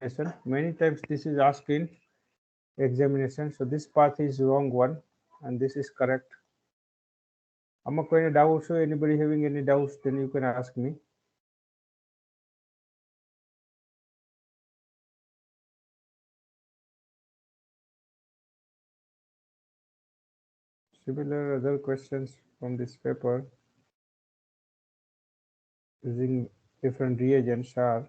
examination. Many times this is asked in examination. So this path is wrong one and this is correct. Any doubts? So anybody having any doubts, then you can ask me. Similar other questions from this paper using different reagents are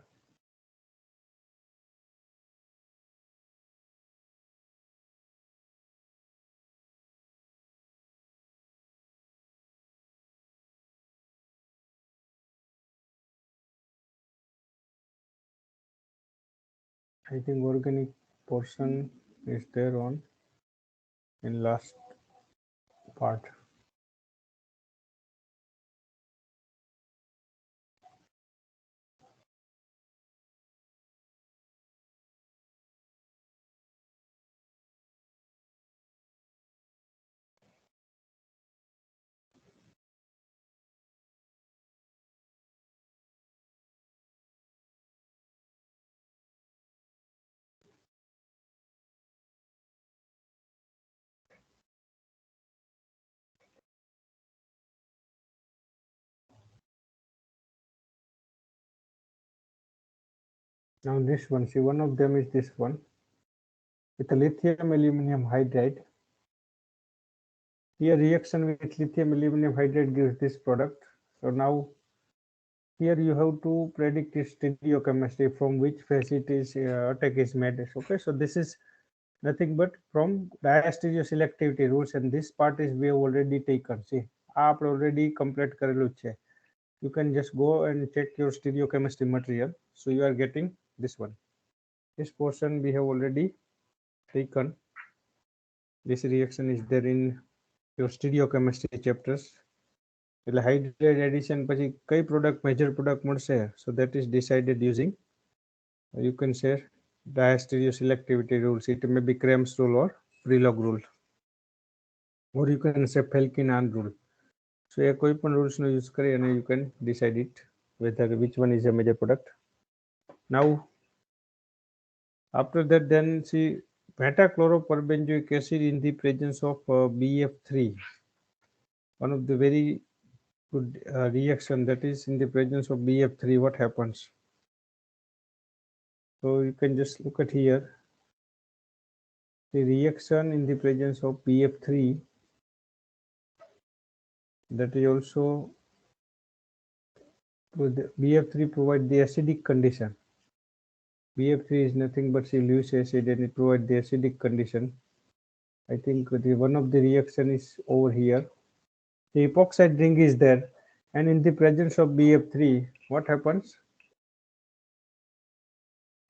I think organic portion is there on in last part. Now this one, see, one of them is this one with the lithium aluminum hydride. Here reaction with lithium aluminum hydride gives this product. So now here you have to predict its stereochemistry from which phase it is attack is made. Okay, so this is nothing but from diastereoselectivity rules, and this part is we have already taken. See, aap already complete karelu છે. You can just go and check your stereochemistry material. So you are getting this one. This portion we have already taken. This reaction is there in your stereochemistry chapters. એટલે hydrate addition પછી કઈ product major product મળશે, so that is decided using, you can say, diastereoselectivity rules. It may be Krebs rule or Prelog rule, or you can say Felkin-Hahn rule. So a કોઈ પણ rules નો use કરી અને you can decide it whether which one is a major product. Now after that, then see metachloroperbenzoic acid in the presence of BF3, one of the very good reaction, that is in the presence of BF3, what happens? So you can just look at here, the reaction in the presence of BF3, that is also BF3 provide the acidic condition. BF3 is nothing but Lewis acid, and it provides the acidic condition. I think one of the reaction is over here. The epoxide ring is there, and in the presence of BF3, what happens?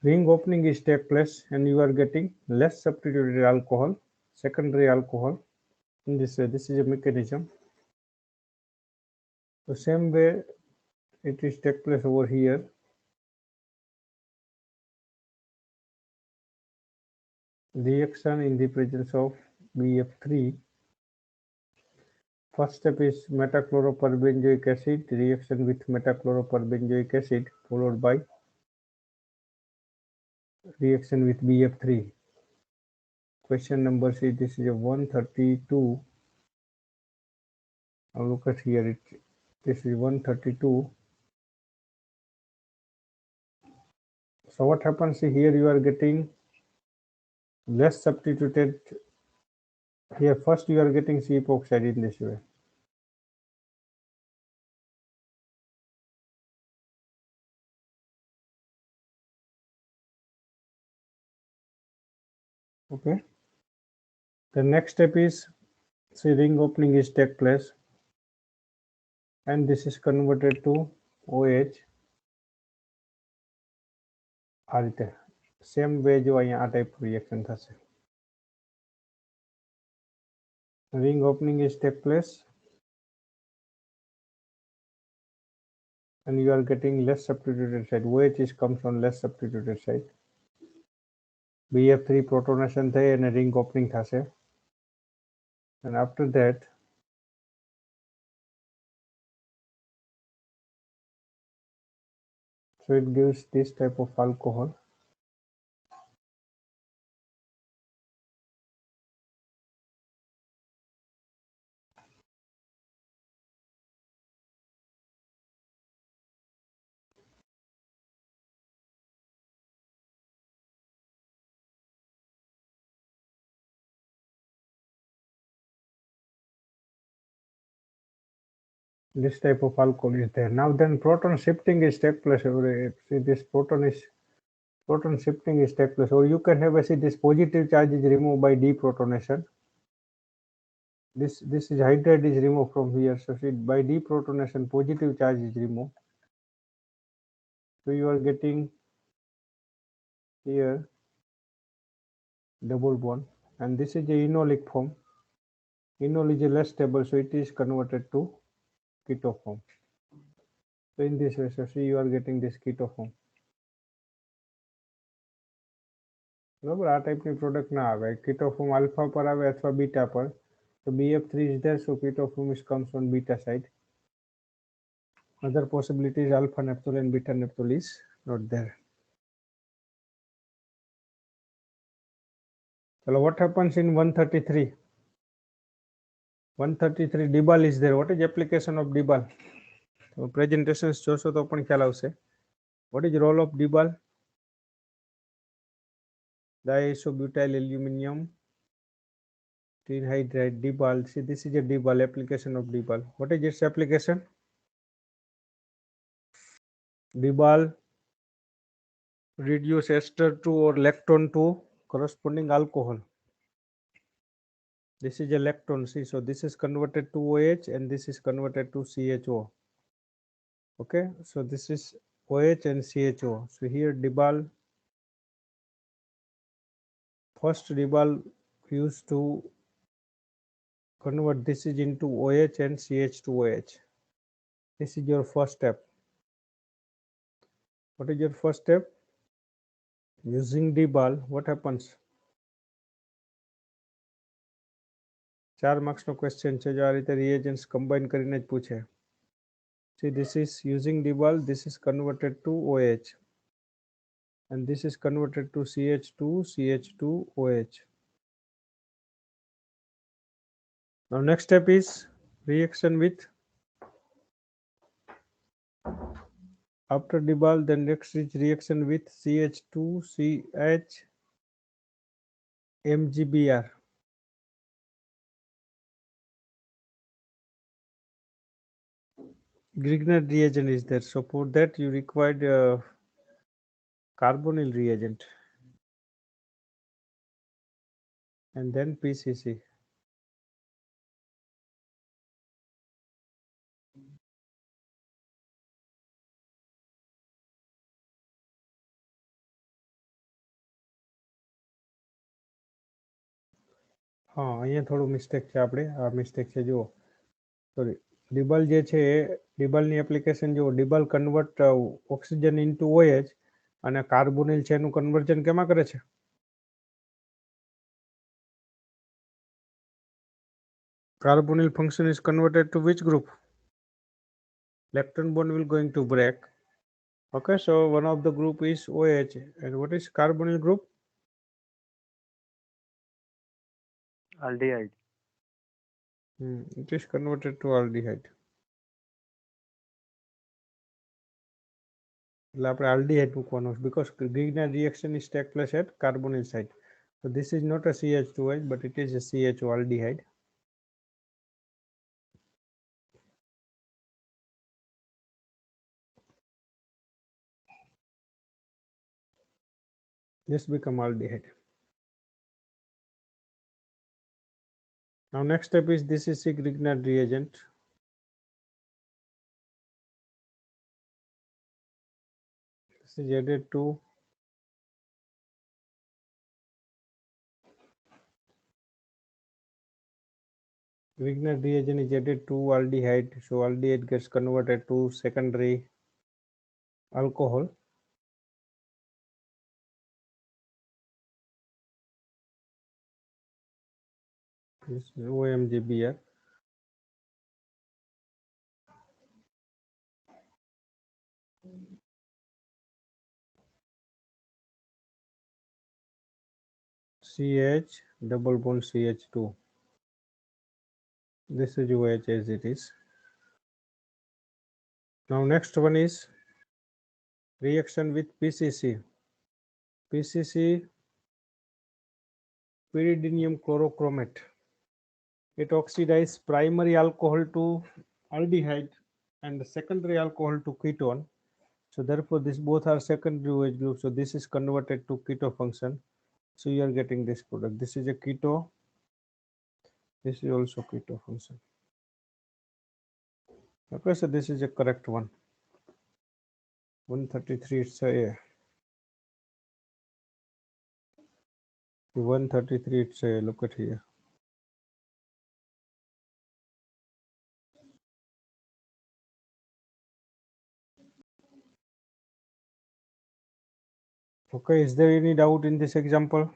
Ring opening is take place, and you are getting less substituted alcohol, secondary alcohol. In this way, this is a mechanism. The same way it is take place over here. Reaction in the presence of BF3. First step is metachloroperbenzoic acid, reaction with metachloroperbenzoic acid, followed by reaction with BF3. Question number C, this is a 132. Now look at here, this is 132. So what happens here, you are getting less substituted. Here first you are getting C epoxide in this way. Okay. The next step is, say, ring opening is take place, and this is converted to OH. આ રીતે same way જો અહીંયા આ type reaction થશે. Ring opening is take place, and you are getting less substituted side. OH is comes on less substituted side. BF3 protonation થઈ અને ring opening થશે, and after that so it gives this type of alcohol. This type of alcohol is there. Now then proton shifting is take place. See this proton shifting is take place, or you can have a see this positive charge is removed by deprotonation. This is hydride is removed from here. So see by deprotonation positive charge is removed. So you are getting here double bond, and this is a enolic form. Enol is less stable, so it is converted to keto form. So in this way, so see you are getting this keto form. બરાબર આ ટાઈપની product ના આવે keto form alpha પર આવે અથવા beta પર. So BF3 is there, so keto form is comes on beta side. Other possibilities alpha naphtol and beta naphtol is not there. So what happens in 133? 133 Dibal is there. What is application of Dibal? So presentations જોશો તો પણ ખ્યાલ આવશે. What is role of Dibal? Diisobutyl aluminum trihydride Dibal. See this is a Dibal application of Dibal. What is its application? Dibal reduce ester to or lactone to corresponding alcohol. This is a lactone. See, so this is converted to OH and this is converted to CHO. Okay, so this is OH and CHO. So here Dibal, first Dibal used to convert this is into OH and CH to OH. This is your first step. What is your first step? Using Dibal, what happens? 4 marks no question છે જો આ રીતે reagents combine કરીને જ પૂછે. See, this is using Dibal, this is converted to OH and this is converted to CH2OH. Now next step is reaction with, after Dibal, then next is reaction with CH2CH MgBr. Grignard reagent is there, so for that you required carbonyl reagent and then PCC. हाँ અહીંયા થોડું mistake છે આપણે આ mistake છે જુઓ sorry ડિબલ જે છે ડિબલની એપ્લિકેશન જુઓ ડિબલ કન્વર્ટ ઓક્સિજન ઇન્ટુ OH અને કાર્બોનિલ છે એનું કન્વર્જન કેમાં કરે છે carbonyl function is converted to which group? Lactone bond will going to break. Okay, so one of the group is OH and what is carbonyl group? Aldehyde. It is converted to aldehyde. એટલે આપણે aldehyde મૂકવાનો because Grignard reaction is take place at carbonyl side. So this is not a CH2H but it is a CHO aldehyde. This become aldehyde. Now next step is this is a Grignard reagent. This is added to Grignard reagent is added to aldehyde, so aldehyde gets converted to secondary alcohol. This is OMGBr. CH double bond CH2. This is OH as it is. Now next one is reaction with PCC. PCC, pyridinium chlorochromate. It oxidizes primary alcohol to aldehyde and the secondary alcohol to ketone. So therefore, this both are secondary OH group. So this is converted to keto function. So you are getting this product. This is a keto. This is also keto function. Okay, so this is a correct one. 133, it's a 133, it's a, look at here. Okay, is there any doubt in this example?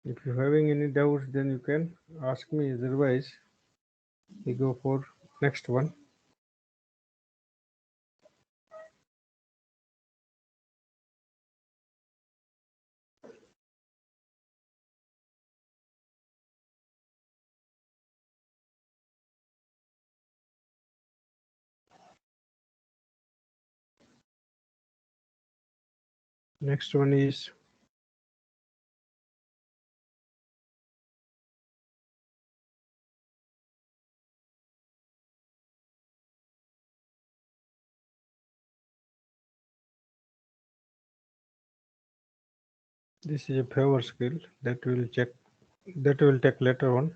If you're having any doubts, then you can ask me. Otherwise, we go for next one. Next one is this is a favor skill that we will check, that we will take later on.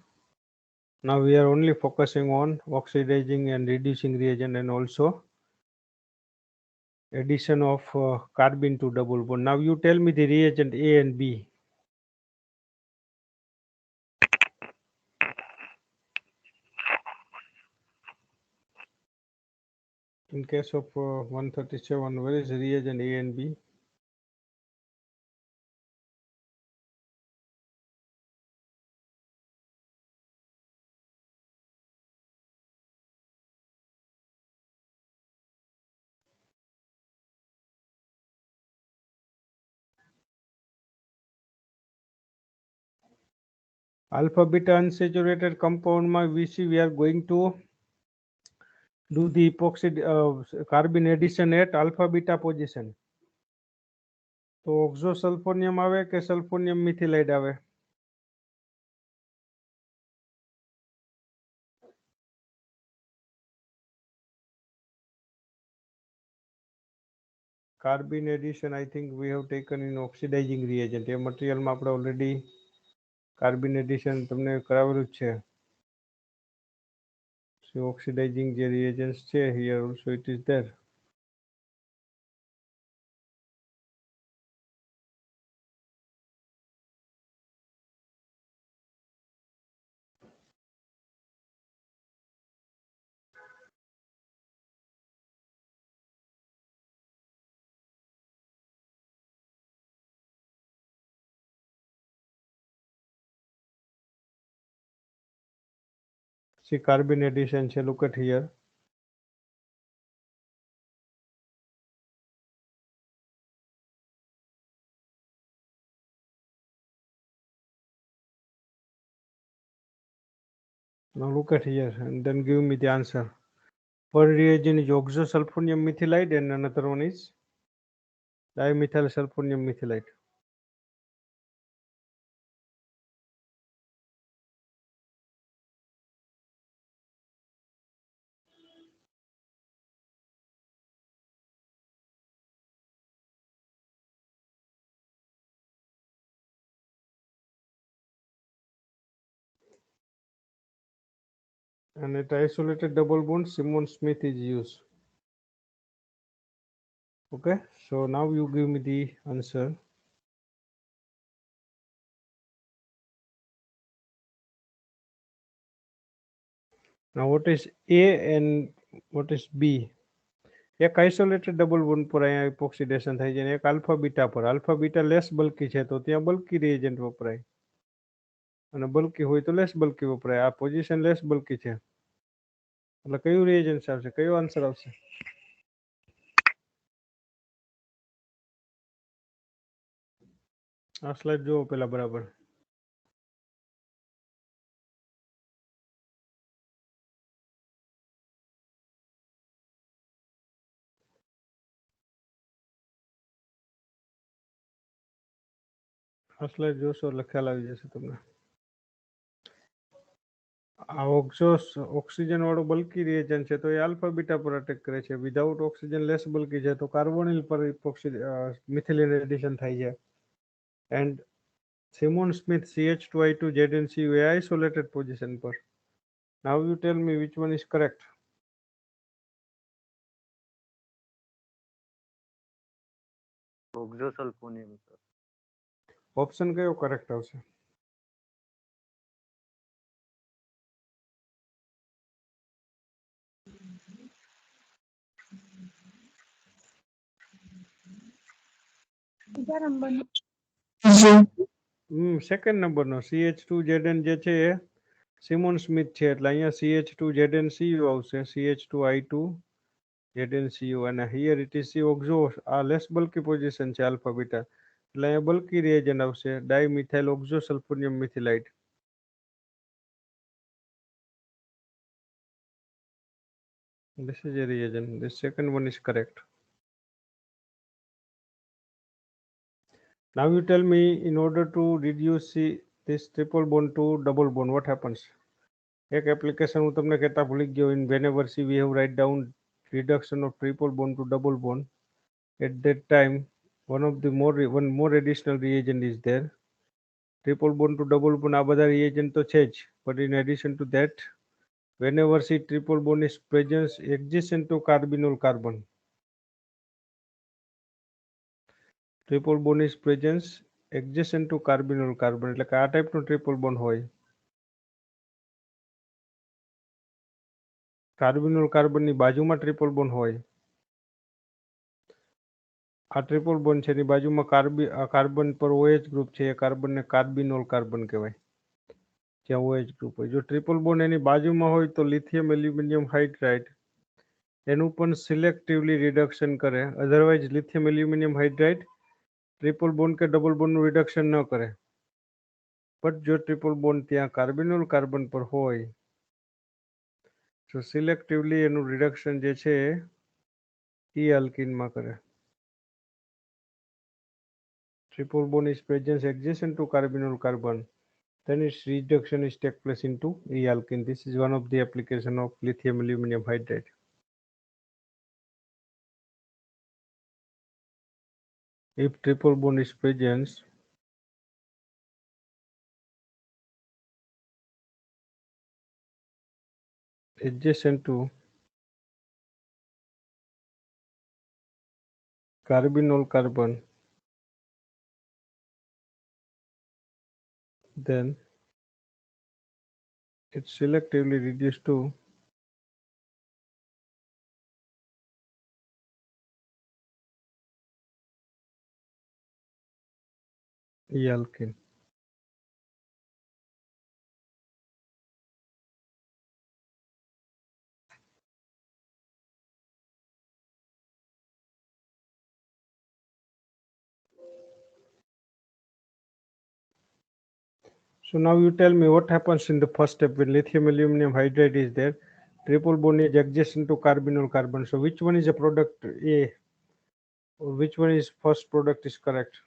Now we are only focusing on oxidizing and reducing reagent and also addition of carbene to double bond. Now you tell me the reagent A and B. In case of 137, where is the reagent A and B? Alpha beta unsaturated compound we are going to do the epoxy carbon addition at alpha beta position. तो ઓક્ઝોસલ્ફોનિયમ આવે કે સલ્ફોનિયમ મિથિલાઇડ આવે? Carbon addition I think we have taken in oxidizing reagent. એ મટીરિયલમાં આપણે already carbon addition તમને કરાવેલું જ છે. So oxidizing જે reagents છે here also it is there. See carbon addition છે, look at here. Now look at here and then give me the answer. One reagent is oxosulfonium methylide and another one is dimethyl sulfonium methylide. And at isolated double bond, Simon-Smith is used. Okay, so now you give me the answer. Now what is A and what is B? એક isolated double bond પર અહીંયા એપોક્સિડેશન થાય છે અને એક alpha beta પર. Alpha beta less bulky છે તો ત્યાં બલ્કી રિએજન્ટ વપરાય અને બલ્કી હોય તો લેસ બલ્કી વપરાય. આ પોઝિશન લેસ બલ્કી છે એટલે કયું રિએજન્ટ આવશે, કયો આન્સર આવશે? આ સ્લાઇડ જુઓ પેલા બરાબર. આ સ્લાઇડ જોશો એટલે ખ્યાલ આવી જશે તમને. આ ઓક્સિજન વાળો બલ્કી રિએજન્ટ છે તો એ આલ્ફા બીટા પર અટેક કરે છે. વિધાઉટ ઓક્સિજન લેસ બલ્કી છે તો કાર્બોનિલ પર મિથિલિન એડિશન થાય છે. And Simmons Smith CH2I2 ZnCu એ આઇસોલેટેડ પોઝિશન પર. Now you tell me which one is correct. Oxosulfonium sir. Option કયો કરેક્ટ આવશે? સેકન્ડ નંબરનો CH2Zn જે છે એ સિમોન સ્મિથ છે એટલે અહીંયા CH2ZnCu આવશે. CH2I2 ZnCu અને હિયર ઇટ ઇઝ ઓક્ઝો. આ લેસ બલ્કી પોઝિશન છે આલ્ફા બીટા એટલે અહીંયા બલ્કી રિએજન્ટ આવશે dimethyl oxosulfonium methylide. This is a reagent. The second one is correct. Now you tell me, in order to reduce this triple bond to double bond, what happens? એક application હું તમને કહેતા ભૂલી ગયો. In whenever we have write down reduction of triple bond to double bond, at that time one more additional reagent is there. Triple bond to double bond આ બધા reagent તો છે જ, but in addition to that, whenever triple bond is present adjacent to carbonyl carbon, triple bond is presence adjacent to carbinol carbon એટલે કે આ ટાઈપનો triple bond હોય. કાર્બિનોલ કાર્બનની બાજુમાં ટ્રિપલ બોન્ડ હોય. આ ટ્રિપલ બોન્ડ છે એની બાજુમાં કાર્બન પર OH ગ્રુપ છે એ કાર્બનને કાર્બિનોલ કાર્બન કહેવાય જ્યાં OH ગ્રુપ હોય. જો ટ્રિપલ બોન્ડ એની બાજુમાં હોય તો લિથિયમ એલ્યુમિનિયમ હાઇડ્રાઇડ એનું પણ સિલેક્ટિવલી રિડક્શન કરે. Otherwise lithium aluminium hydride triple bond કે ડબલ બોન્ડનું રિડક્શન ન કરે. બટ જો ટ્રિપલ બોન્ડ ત્યાં કાર્બિનોલ કાર્બન પર હોય તો સિલેક્ટિવલી એનું રિડક્શન જે છે એ આલ્કીનમાં કરે. Triple bond is present adjacent to carbonyl carbon, then its reduction is take place into E-alkene. This is one of the application of lithium aluminum hydride. If triple bond is present adjacent to carbonyl carbon, then it's selectively reduced to E-alkene. So now you tell me what happens in the first step when lithium aluminum hydride is there. Triple bond is adjacent to carbonyl carbon. So which one is a product A? Or which one is first product is correct?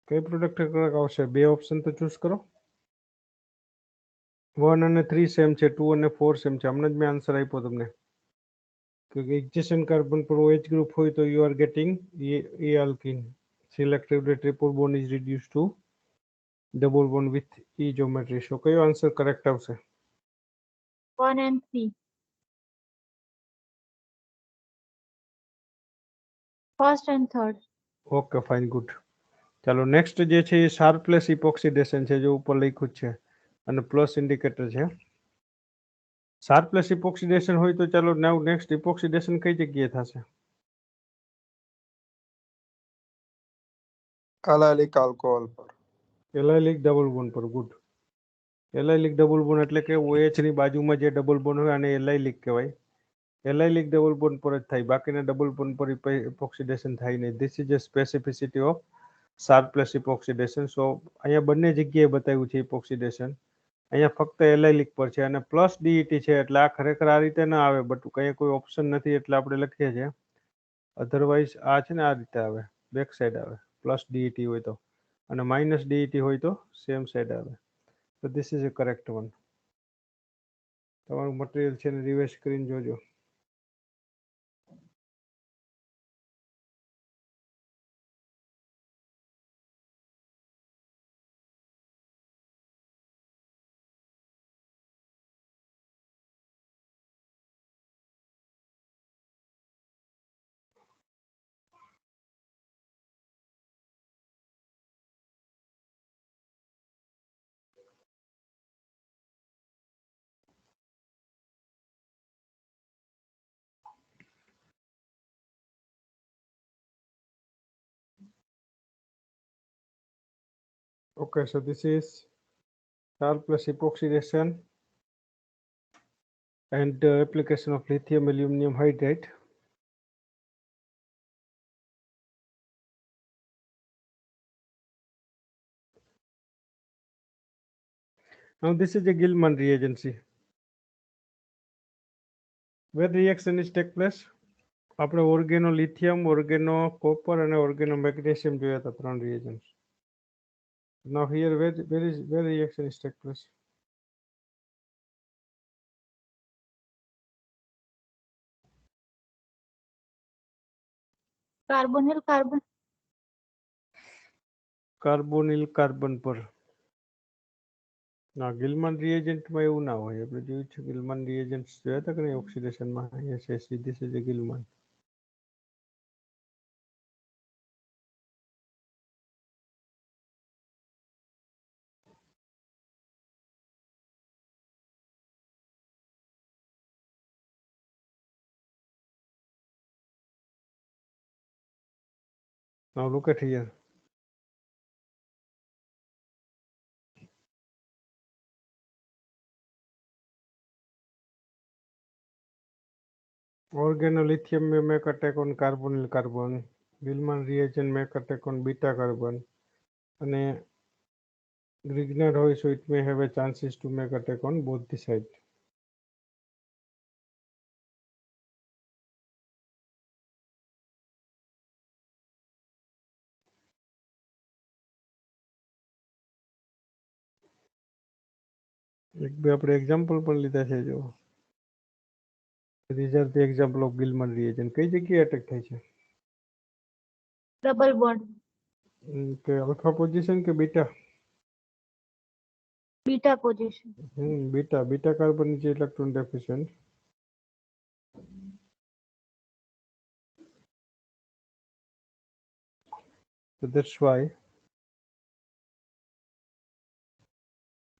કઈ product આવશે? બે option તો choose કરો. 1 અને 3 same છે, 2 અને 4 same છે. હમણાં જ મેં આન્સર આપ્યો તમને કે એડજેસન્ટ કાર્બન પર OH ગ્રુપ હોય તો you are getting E-alkene. Selectively triple bond is reduced to double bond with E geometry. So કયો આન્સર કરેક્ટ આવશે? 1 and 3. First and third. Okay fine good. ચાલો નેક્સ્ટ જે છે એ શાર્પલેસ ઇપોક્સિડેશન છે, જો ઉપર લખ્યું જ છે અને પ્લસ ઇન્ડિકેટર છે. શાર્પલેસ ઇપોક્સિડેશન હોય તો ચાલો નાવ નેક્સ્ટ ઇપોક્સિડેશન કઈ જગ્યાએ થશે? એલાયલિક આલ્કોહોલ પર. એલાયલિક ડબલ બોન્ડ પર. ગુડ. એલાઇલિક ડબલ બોન્ડ એટલે કે OH ની બાજુમાં જે ડબલ બોન્ડ હોય આને એલાઇલિક કહેવાય. એલાઇલિક ડબલ બોન્ડ પર જ થાય, બાકીના ડબલ બોન્ડ પર ઇપોક્સિડેશન થાય નહીં. This is a specificity of Sharpless epoxidation. So અહીંયા બંને જગ્યાએ બતાવ્યું છે ઇપોક્સિડેશન. અહીંયા ફક્ત એલાઇલિક પર છે અને પ્લસ DET છે, એટલે આ ખરેખર આ રીતે ના આવે, બટ કંઈ કોઈ ઓપ્શન નથી એટલે આપણે લખીએ છીએ. અધરવાઇઝ આ છે ને આ રીતે આવે, બેક સાઈડ આવે, પ્લસ DET હોય તો, અને માઇનસ DET હોય તો સેમ સાઈડ આવે. તો this is a correct one. તમારું મટીરિયલ છે ને રિવાઇઝ કરીને જોજો. Okay, so this is SAR plus epoxidation and application of lithium aluminum hydride. Now this is a Gilman reagent. See, where reaction is take place? આપણે ઓર્ગેનો lithium, ઓર્ગેનો copper અને ઓર્ગેનો magnesium જોયા હતા, 3 reagents. Now here where reaction is take place? Carbonyl carbon. Carbonyl carbon પર. ના, ગિલમન રિએજન્ટમાં એવું ના હોય. આપણે જોયું છે ગિલમન રિએજન્ટ્સ જોયા હતા કે નહીં ઓક્સિડેશનમાં. Yes yes, this is a Gilman. Now look at here. Organolithium may make attack on carbonyl carbon. Gilman reagent make attack on beta carbon. અને Grignard હોય, so it may have a chances to make attack on both the side. એક બે આપણે example પણ લીધા છે જો. These are the example of Gilman reagent. કઈ જગ્યાએ અટેક થાય છે? Double bond. કે અલ્ફા પોઝિશન કે beta? Beta position. Beta carbon નીચે electron deficient. So that's why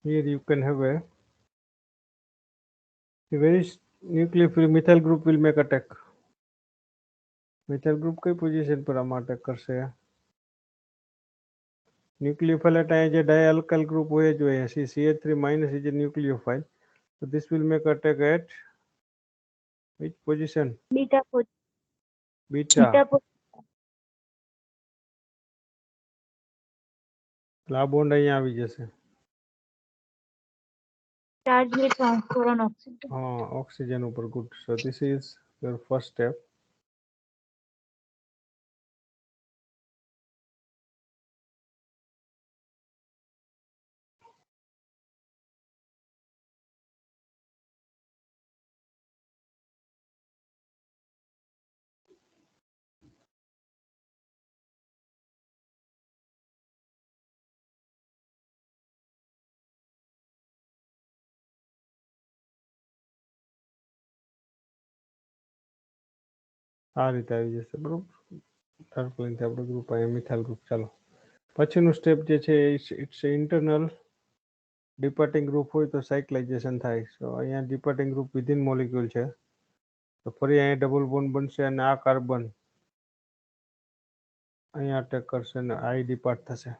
here you can have a very nucleophile methyl group will make attack. Methyl group કઈ position પર આમાં અટેક કરશે? ન્યુક્લિયોફાઇલ એટલે જે ડાયઆલ્કાઇલ ગ્રુપ હોય જોઈએ. CH3 minus is a nucleophile. So this will make attack at which position? Beta position. Beta. આ bond અહીંયા આવી જશે. Charge with transfer on oxygen. Oxygen ઉપર. Good. So this is your first step. આ રીતે આવી જશે, બરોબર. ટર્પલિનથી આપણો ગ્રુપ અહીંયા મિથાઇલ ગ્રુપ. ચાલો પછીનું સ્ટેપ જે છે ઇટ્સ ઇન્ટરનલ ડિપાર્ટિંગ ગ્રુપ હોય તો સાયક્લાઇઝેશન થાય. સો અહીંયા ડિપાર્ટિંગ ગ્રુપ વિધિન મોલિક્યુલ છે, તો ફરી અહીંયા ડબલ બોન્ડ બનશે અને આ કાર્બન અહીંયા અટેક કરશે અને આઈ ડિપાર્ટ થશે.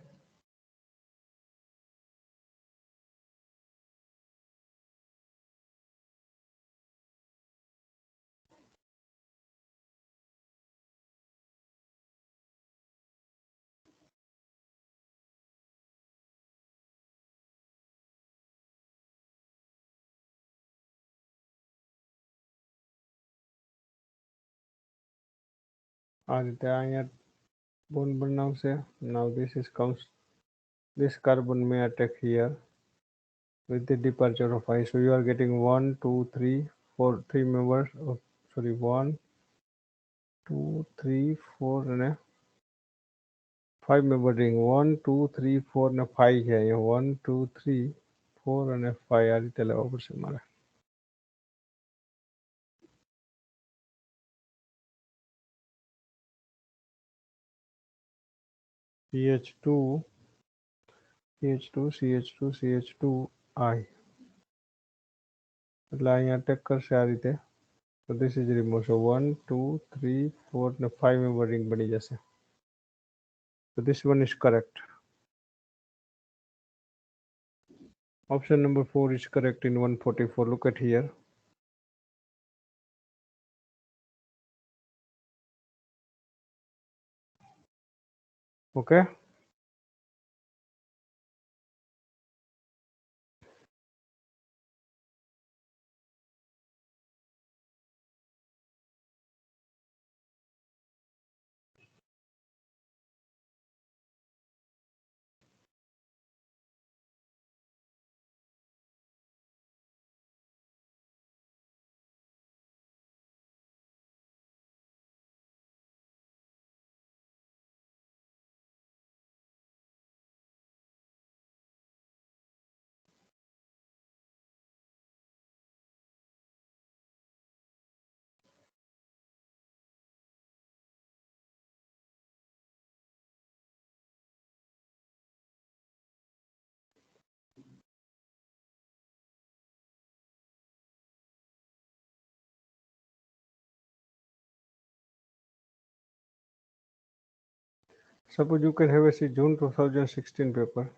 આ રીતે અહીંયા બોન્ડ બનાવશે. નાવ this is comes, this carbon may attack here with the departure of I. So you are getting 1, 2, 3, 4, 3 members. Oh, sorry, 1, 2, 3, 4 અને 5 member ring. 1, 2, 3, 4 અને 5 છે અહીંયા. 1, 2, 3, 4 અને 5 આ રીતે લેવા પડશે મારે. CH2, CH2, CH2, CH2, I. એટલે અહીંયા અટેક કરશે આ રીતે. So this is removed. So 1, 2, 3, 4 and 5 member ring બની જશે. So this one is correct. Option number 4 is correct in 144. Look at here. Okay. Suppose you can have a see June 2016 paper.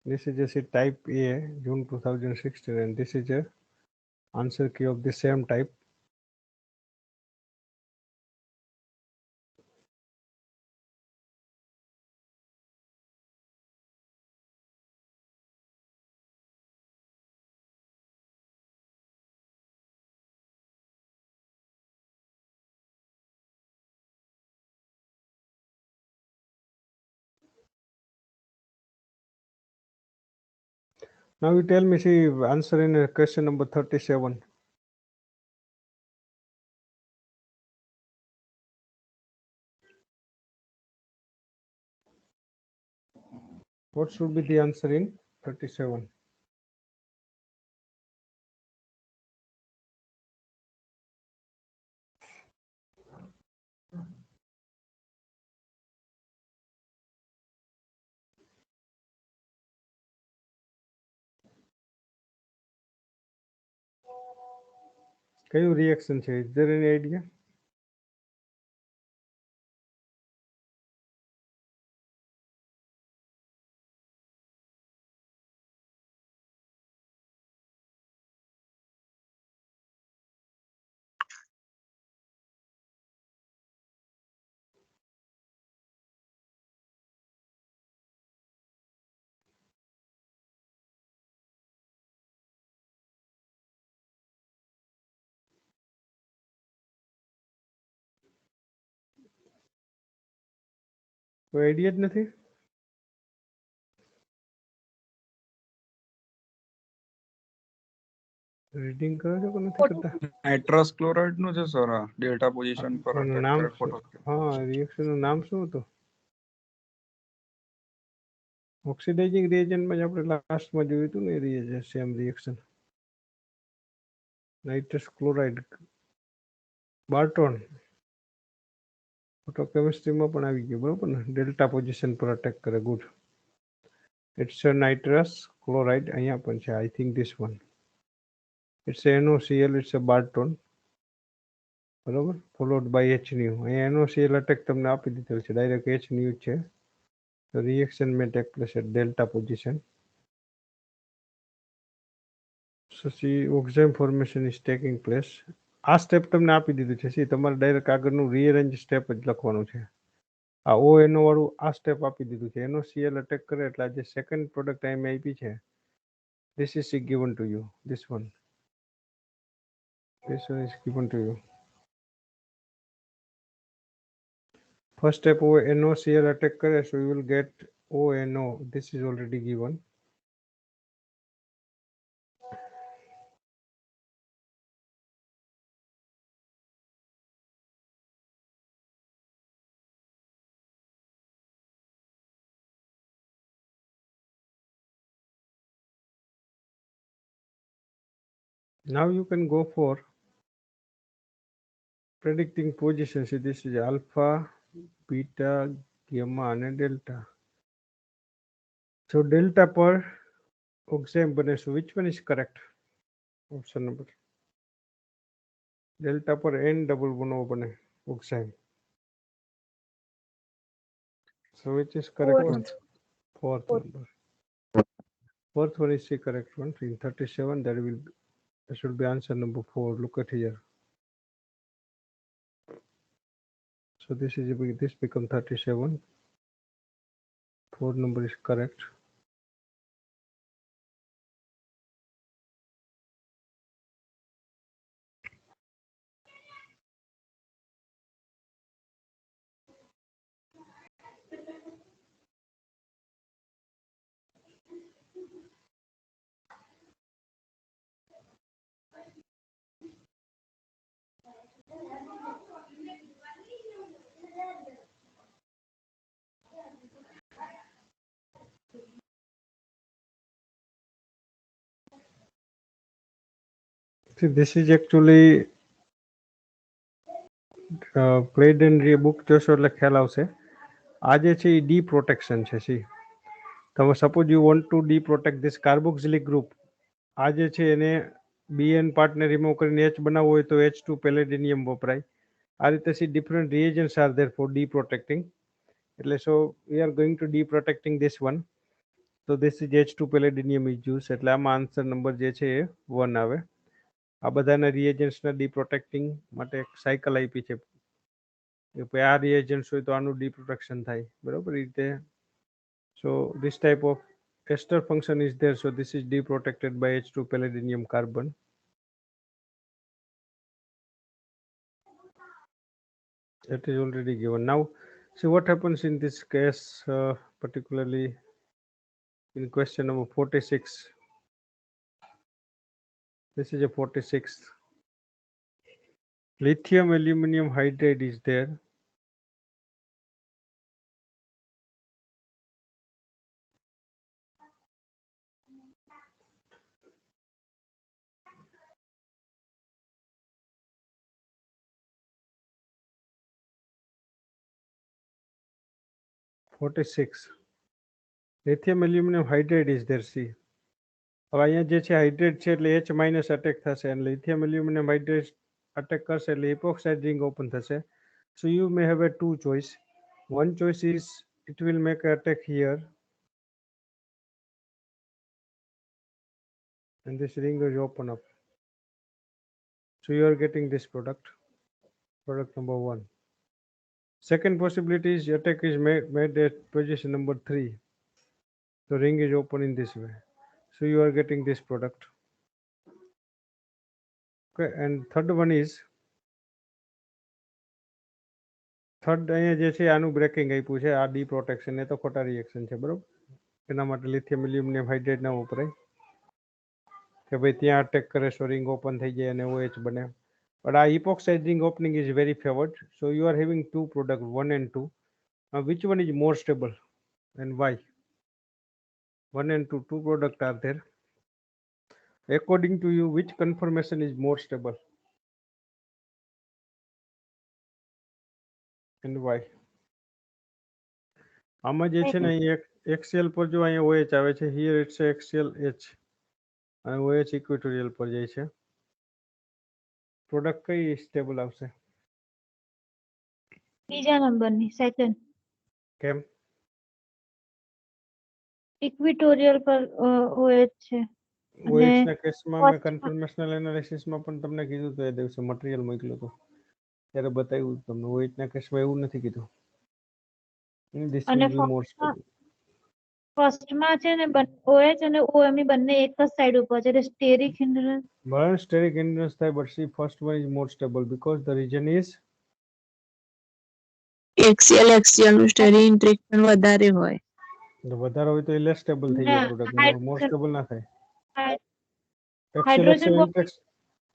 This is a sheet type A, June 2016, and this is a answer key of the same type. Now you tell me, see, answer in question number 37. What should be the answer in 37? કયું reaction છે? Is there any idea? કોઈ idea જ નથી? Reading કરો છો કે નથી કરતા? નાઇટ્રસ ક્લોરાઇડ નું છે સર આ ડેલ્ટા પોઝિશન પર એનું અટેક નામ કરે શું? ફોટો. હા, રિએક્શન નું નામ શું હતું? ઓક્સિડાઇઝિંગ રિએજન્ટમાં જ આપણે લાસ્ટમાં જોયું હતું ને, એ same reaction. Nitrous chloride, Barton. ફોટોકેમિસ્ટ્રીમાં પણ આવી ગયું, બરોબર ને? ડેલ્ટા પોઝિશન પર અટેક કરે. Good. It's a nitrous chloride. અહીંયા પણ છે, I think this one. It's NOCl, it's a Barton, બરોબર, ફોલોડ બાય HNU. અહીંયા NOCl અટેક તમને આપી દીધેલ છે, ડાયરેક્ટ HNU છે. તો reaction may take place at delta position. So see, oxime formation is taking place. આ સ્ટેપ તમને આપી દીધું છે. સી તમારે ડાયરેક્ટ આગળનું રીઅરેન્જ સ્ટેપ જ લખવાનું છે. આ ONO વાળું આ સ્ટેપ આપી દીધું છે. NOCl અટેક કરે એટલે આ જે સેકન્ડ પ્રોડક્ટ અહીં આપી છે This is given to you. This one is given to you. First step NOCl attack करे, so you will get ONO. This is already given. Now you can go for predicting position. See, this is alpha, beta, gamma and delta. So delta per oxime bane. So which one is correct? Option number. Delta per N double bone bane oxime. So which is correct one? Fourth number. Fourth one is the correct one. In 37, that should be answer number 4. Look at here. So this become 37. 4 number is correct. See, this is actually played in book જોશો એટલે ખ્યાલ આવશે. આ જે છે એ D protection છે. C તમે suppose you want to D protect this carboxylic group, આ જે છે એને BN પાર્ટને રિમૂવ કરીને H બનાવવો હોય તો H2 પેલેડિનિયમ વપરાય. આ રીતે see different reagents are there for deprotecting. એટલે so we are going to deprotecting this one. તો this is H2 palladium is use. એટલે આમાં આન્સર નંબર જે છે એ 1 આવે. આ બધાના રિએજન્ટ્સના ડી પ્રોટેક્ટિંગ માટે એક સાયકલ આપી છે. આ રિએજન્ટ્સ હોય તો આનું ડી પ્રોટેક્શન થાય, બરોબર એ રીતે. So this type of ester function is there. So this is deprotected by H2 palladium carbon. That is already given. Now see what happens in this case, particularly in question number 46. This is a 46th. Lithium aluminum hydride is there. Lithium aluminum hydride is there. See, હવે અહીંયા જે છે hydrate છે એટલે H minus attack થશે અને lithium aluminium hydrate attack કરશે એટલે epoxide ring open થશે. So you may have a two choice. One choice is it will make an attack here and this ring is open up. So you are getting this product number 1. Second possibility is attack is made at position number 3. The ring is open in this way. So you are getting this product. Okay, and third one is અહીંયા જે છે આનું breaking આપ્યું છે, આ D protection એ તો ખોટા reaction છે, બરોબર. એના માટે લિથિયમ એલ્યુમિનિયમ હાઇડ્રેટ ના વપરાય કે ભાઈ ત્યાં અટેક કરે so ring open થઈ જાય અને OH બને. But our epoxide ring opening is very favored. So you are having two products, 1 and 2. Now which one is more stable and why? 1 and 2, two products are there. According to you, which conformation is more stable and why? આમાં જે છે ને axial પર જો અહીંયા OH આવે છે, here it's axial H અને OH equatorial પર જાય છે. પ્રોડક્ટ કઈ સ્ટેબલ આવશે? બીજા નંબરની સેકન્ડ. કેમ? ઇક્વિટોરિયલ પર OH છે. OH ના કેસમાં મેં કન્ફર્મેશનલ એનાલિસિસમાં પણ તમને કીધું તો એ દિવસે મટીરિયલ મોકલ્યો હતો ત્યારે બતાવ્યું તમને. OH ના કેસમાં એવું નથી કીધું. This will be more stable. ફર્સ્ટમાં છે ને OH અને OM ની બંને એક જ સાઈડ ઉપર છે એટલે સ્ટેરિક હિન્ડ્રન્સ But steric hindrance થાય, but see first one is more stable because the region is axial નું સ્ટેરિક ઇન્ટરેક્શન વધારે હોય. વધારે હોય તો એ લેસ સ્ટેબલ થઈ જાય પ્રોડક્ટ, મોર સ્ટેબલ ના થાય. એક્સિયલ હાઇડ્રોજન ઇન્ટરેક્શન,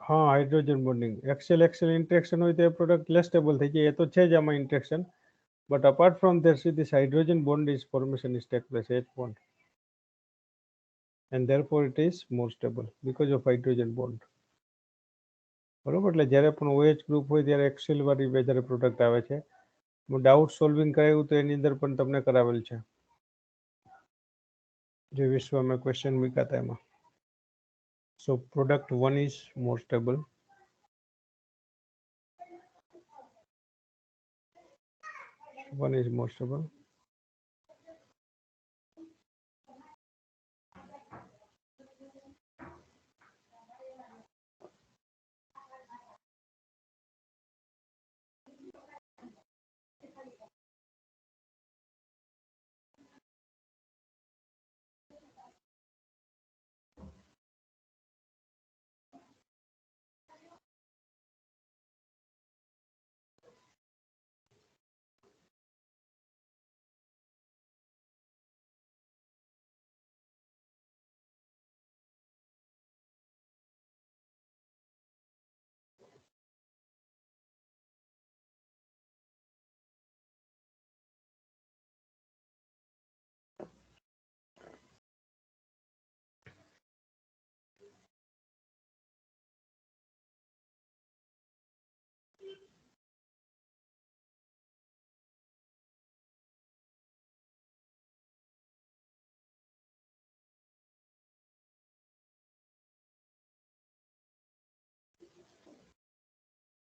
હા હાઇડ્રોજન બોન્ડિંગ, એક્સિયલ ઇન્ટરેક્શન હોય તો એ પ્રોડક્ટ લેસ સ્ટેબલ થઈ જાય, એ તો છે જ આમાં interaction. But apart from this, this hydrogen bond is formation is take place, H bond, and therefore it is more stable because of hydrogen bond. બરોબર, એટલે જ્યારે પણ OH ગ્રુપ હોય ત્યારે એક્સિયલ વાળી વધારે પ્રોડક્ટ આવે છે. હું ડાઉટ સોલ્વિંગ કરાવ્યું તો એની અંદર પણ તમને કરાવેલ છે, જે વિશ્વમાં ક્વેશ્ચન મૂક્યા હતા એમાં. So product 1 is more stable. One is more stable.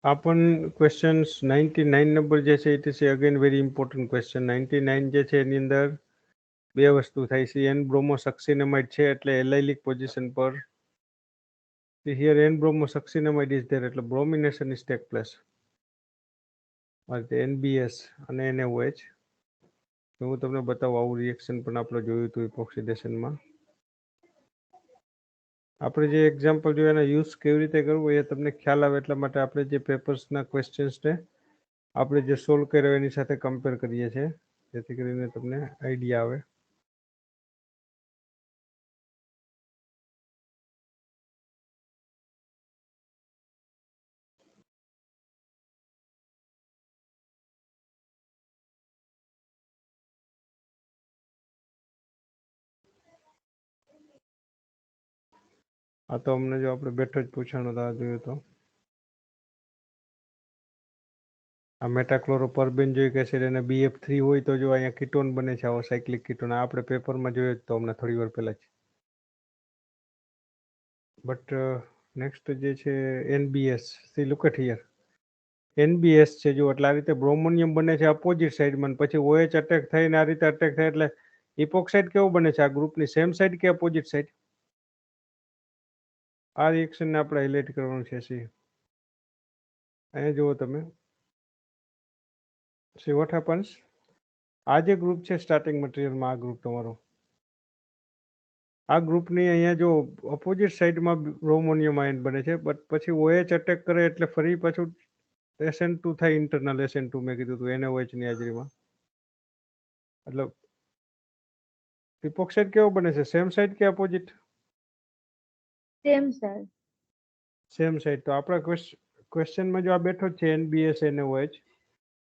આપણ ક્વેશ્ચન્સ 99 નંબર જે છે it is again very important question. 99 જે છે એની અંદર બે વસ્તુ થાય છે. એન બ્રોમોસક્સિનેમાઇડ છે એટલે એલાઇલિક પોઝિશન પર, here N bromosuccinimide is there એટલે bromination is take place. NBS અને NaOH. હું તમને બતાવું, આવું રિએક્શન પણ આપણે જોયું હતું ઇપોક્સિડેશનમાં. આપણે જે એક્ઝામ્પલ જોયું એના યુઝ કેવી રીતે કરવું એ તમને ખ્યાલ આવે એટલા માટે આપણે જે પેપર્સના ક્વેશ્ચન્સને આપણે જે સોલ્વ કર્યો એની સાથે કમ્પેર કરીએ છીએ, જેથી કરીને તમને આઈડિયા આવે. આ તો અમને જો આપણે બેઠો જ પૂછાણું તો આ જોયું તો આ મેટાક્લોરોપરબેન્ઝોઇક એસિડ અને BF3 હોય તો જો અહીંયા કીટોન બને છે, આવો સાયક્લિક કીટોન. આપણે પેપરમાં જોયું તો અમને થોડી વાર પહેલા જ. બટ નેક્સ્ટ જે છે NBS, see look at here. NBS છે જો, એટલે આ રીતે બ્રોમોનિયમ બને છે અપોઝિટ સાઈડમાં, પછી OH અટેક થઈને આ રીતે અટેક થાય એટલે ઇપોક્સાઇડ કેવું બને છે આ ગ્રુપની સેમ સાઈડ કે અપોઝિટ સાઈડ? આ રિએક્શનને આપણે હાઇલાઇટ કરવાનું છે. સી અહીંયા જુઓ તમે, સી વોટ હેપન્સ. આ જે ગ્રુપ છે સ્ટાર્ટિંગ મટીરિયલમાં, આ ગ્રુપ તમારો, આ ગ્રુપની અહીંયા જો ઓપોઝિટ સાઈડમાં બ્રોમોનિયમ આયન બને છે, બટ પછી OH અટેક કરે એટલે ફરી પાછું SN2 થાય, ઇન્ટરનલ SN2 મેં કીધું હતું NaOH ની હાજરીમાં. એટલે ઇપોક્સાઇડ કેવો બને છે, સેમ સાઈડ કે opposite? Same side. Same side. તો આપણા ક્વેશ્ચનમાં જો આ બેઠો જ છે NBS NaOH,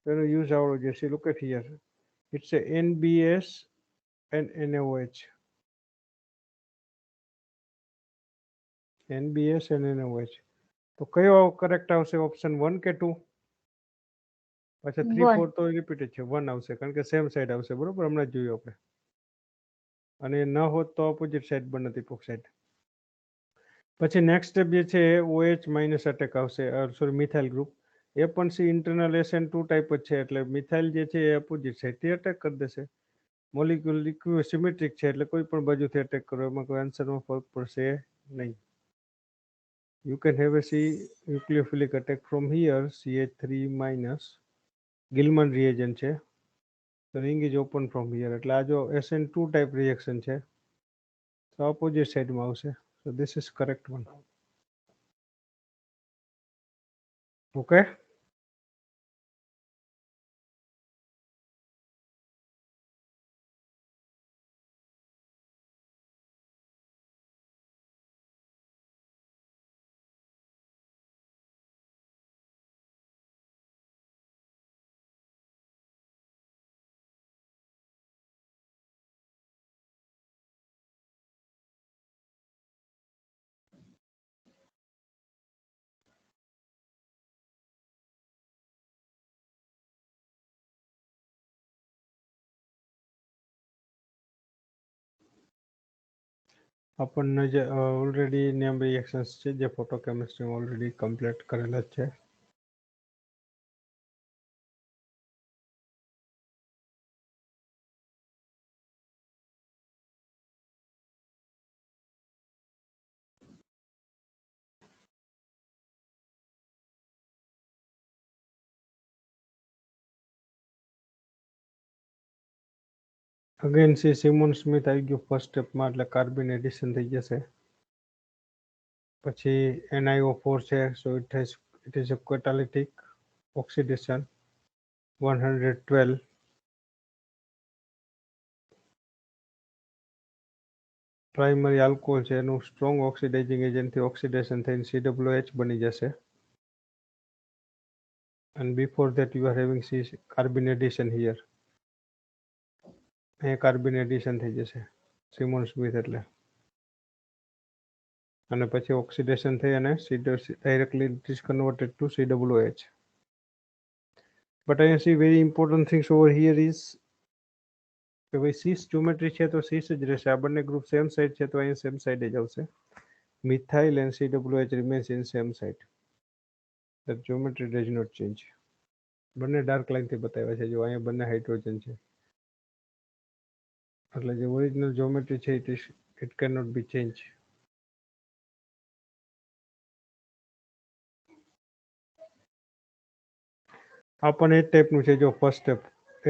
એનો યુઝ આવડો જોઈએ. Look at here, it's NBS and NaOH. NBS and NaOH. તો કયો કરેક્ટ આવશે, ઓપ્શન 1 કે 2? પાછા 3 One. 4 તો રિપીટેડ છે, 1 આવશે કારણ કે સેમ સાઈડ આવશે. બરોબર, હમણાં જ જોયું આપણે. અને ન હોત તો ઓપોઝિટ સાઈડ બનત ઇપોક્સાઇડ. પછી નેક્સ્ટ સ્ટેપ જે છે OH માઇનસ અટેક આવશે, સોરી મિથાઇલ ગ્રુપ. એ પણ સી ઇન્ટરનલ SN2 ટાઈપ જ છે, એટલે મિથાઇલ જે છે એ અપોઝિટ સાઈડથી અટેક કરી દેશે. મોલિક્યુલ લિક્વિડ સિમેટ્રિક છે એટલે કોઈ પણ બાજુથી અટેક કરો એમાં કોઈ આન્સરમાં ફરક પડશે નહીં. You can have a C nucleophilic attack from here, CH3 minus. Gilman reagent છે. the ring is open from here એટલે આ જો SN2 type reaction છે તો opposite side માં આવશે. So this is correct one. Okay. આપણને જે ઓલરેડી નેમ રિએક્શન્સ છે જે ફોટોકેમિસ્ટ્રીમાં ઓલરેડી કમ્પ્લીટ કરેલા જ છે. અગેન સી સિમોન સ્મિથ આવી ગયું ફર્સ્ટ સ્ટેપમાં એટલે કાર્બન એડિશન થઈ જશે. પછી NiO4 છે so it is a catalytic oxidation 112. Primary alcohol છે એનું સ્ટ્રોંગ ઓક્સિડાઇઝિંગ એજન્ટથી ઓક્સિડેશન થઈને COOH બની જશે. and before that you are having C carbon addition here. અહીં કાર્બન એડિશન થઈ જશે સિમોન સ્મિથ એટલે અને પછી ઓક્સિડેશન થઈ અને directly it is converted to COOH. But અહીંયા see very important things over here is કે ભાઈ સીસ જ્યોમેટ્રી છે તો સીસ જ રહેશે. આ બંને ગ્રુપ સેમ સાઇડ છે તો અહીંયા સેમ સાઇડ જ આવશે. Methyl and COOH remains in same side. The geometry does not change. બંને ડાર્ક લાઇનથી બતાવ્યા છે જો અહીંયા બંને હાઇડ્રોજન છે એટલે જે ઓરિજિનલ જ્યોમેટ્રી છે it can not be change. આ પણ એ ટાઈપનું છે જો ફર્સ્ટ સ્ટેપ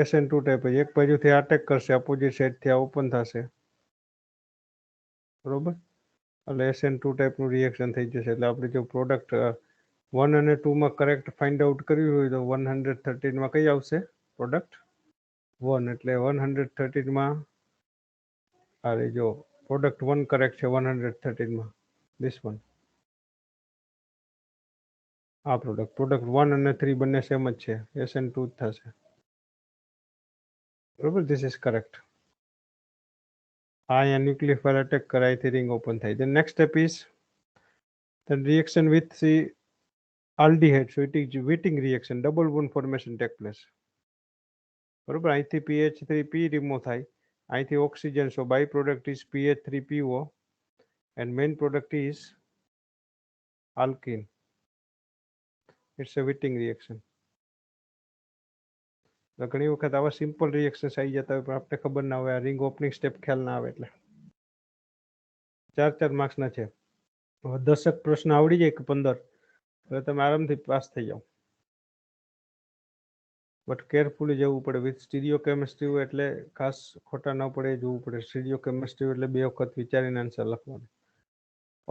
SN2 ટાઈપ એક બાજુથી અટેક કરશે અપોઝિટ સાઈડથી આ ઓપન થશે બરોબર એટલે SN2 ટાઈપનું રિએક્શન થઈ જશે. એટલે આપણે જો પ્રોડક્ટ 1 અને 2 માં કરેક્ટ ફાઇન્ડ આઉટ કર્યું હોય તો 113 માં કઈ આવશે પ્રોડક્ટ 1 એટલે 113 માં અરે જો પ્રોડક્ટ 1 કરેક્ટ છે 113 માં ધીસ વન આ પ્રોડક્ટ 1 અને 3 બંને સેમ જ છે SN2 જ થશે બરોબર. This is correct. આ અહીંયા ન્યુક્લિયોફાઇલ અટેક કરાયથી રિંગ ઓપન થાય. The next step is the reaction with C aldehyde. So it is Wittig reaction, double bond formation take place. બરોબર અહીંથી PH3P રિમૂવ થાય અહીંથી oxygen so by product is PH3PO and main product is alkene. It's a Wittig reaction. તો ઘણી વખત આવા simple reactions આવી જતા હોય પણ આપણે ખબર ના હોય આ રિંગ ઓપનિંગ સ્ટેપ ખ્યાલ ના આવે એટલે 4 માર્ક્સના છે. હવે 10 પ્રશ્ન આવડી જાય કે 15 એટલે તમે આરામથી પાસ થઈ જાઓ. બટ કેરફુલી જવું પડે વિથ સ્ટીરિયો કેમિસ્ટ્રી હોય એટલે ખાસ ખોટા ન પડે જોવું પડે. સ્ટીરિયો કેમિસ્ટ્રી એટલે 2 વખત વિચારીને આન્સર લખવાનો.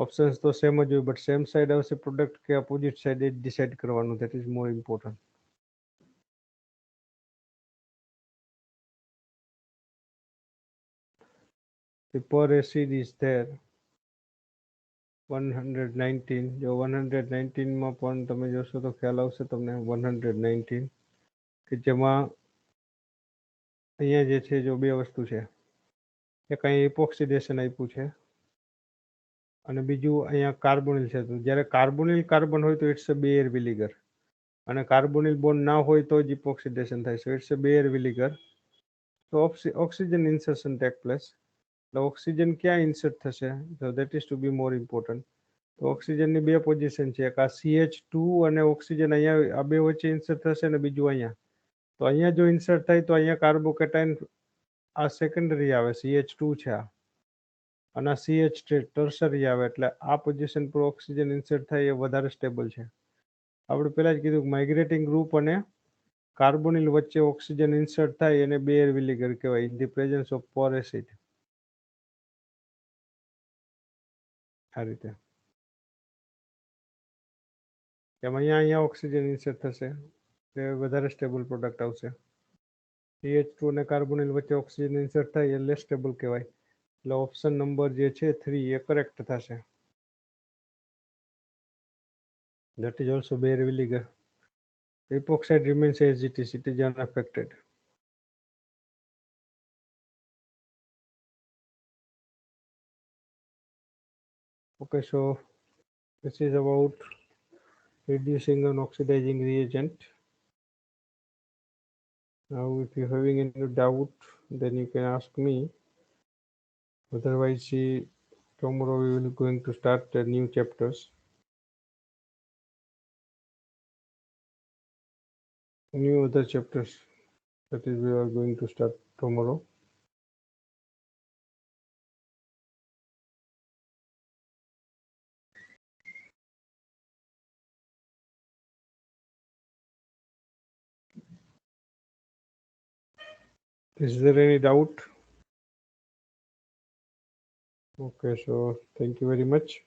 ઓપ્શન્સ તો સેમ જ હોય બટ સેમ સાઈડ આવશે પ્રોડક્ટ કે અપોઝિટ સાઈડ એ ડિસાઇડ કરવાનું. That is more important. The per acid is there 119. જો 119 માં પણ તમે જોશો તો ખ્યાલ આવશે તમને 119 કે જેમાં અહીંયા જે છે જો 2 વસ્તુ છે એક અહીં ઇપોક્સિડેશન આપ્યું છે અને બીજું અહીંયા કાર્બોનિલ છે. તો જ્યારે કાર્બોનિલ કાર્બન હોય તો ઇટ્સ અ બેર વિલીગર અને કાર્બોનિલ બોન્ડ ના હોય તો જ ઇપોક્સિડેશન થાય. So it's a Baeyer Villiger. તો ઓક્સિજન ઇન્સર્શન ટેક પ્લેસ. એટલે ઓક્સિજન ક્યાં ઇન્સર્ટ થશે તો that is to be more important. તો ઓક્સિજનની 2 પોઝિશન છે એક આ CH2 અને ઓક્સિજન અહીંયા આ 2 વચ્ચે ઇન્સર્ટ થશે અને બીજું અહીંયા. તો અહીંયા જો ઇન્સર્ટ થાય તો અહીંયા કાર્બોકેટાઇન આ સેકન્ડરી આવે CH2 છે આ અને CH ટર્શરી આવે એટલે આ પોઝિશન પર ઓક્સિજન ઇન્સર્ટ થાય એ વધારે સ્ટેબલ છે. આપણે પહેલા જ કીધું માઇગ્રેટિંગ ગ્રુપ અને કાર્બોનિલ વચ્ચે ઓક્સિજન ઇન્સર્ટ થાય એને બેર વિનેગર કહેવાય in the presence of Por acid. આ રીતે એમાં અહીંયા ઓક્સિજન ઇન્સર્ટ થશે એટલે વધારે સ્ટેબલ પ્રોડક્ટ આવશે. CH2 અને કાર્બોનિલ વચ્ચે ઓક્સિજન ઇન્સર્ટ થાય એ લેસ સ્ટેબલ કહેવાય. એટલે ઓપ્શન નંબર જે છે 3 એ કરેક્ટ થશે. That is also bare vinegar. Epoxide remains as it is unaffected. Okay, so this is about reducing an oxidizing reagent. Now, if you're having any doubt, then you can ask me. Otherwise, tomorrow we will going to start new chapters. New other chapters. That is, we are going to start tomorrow. Is there any doubt? Okay, so thank you very much.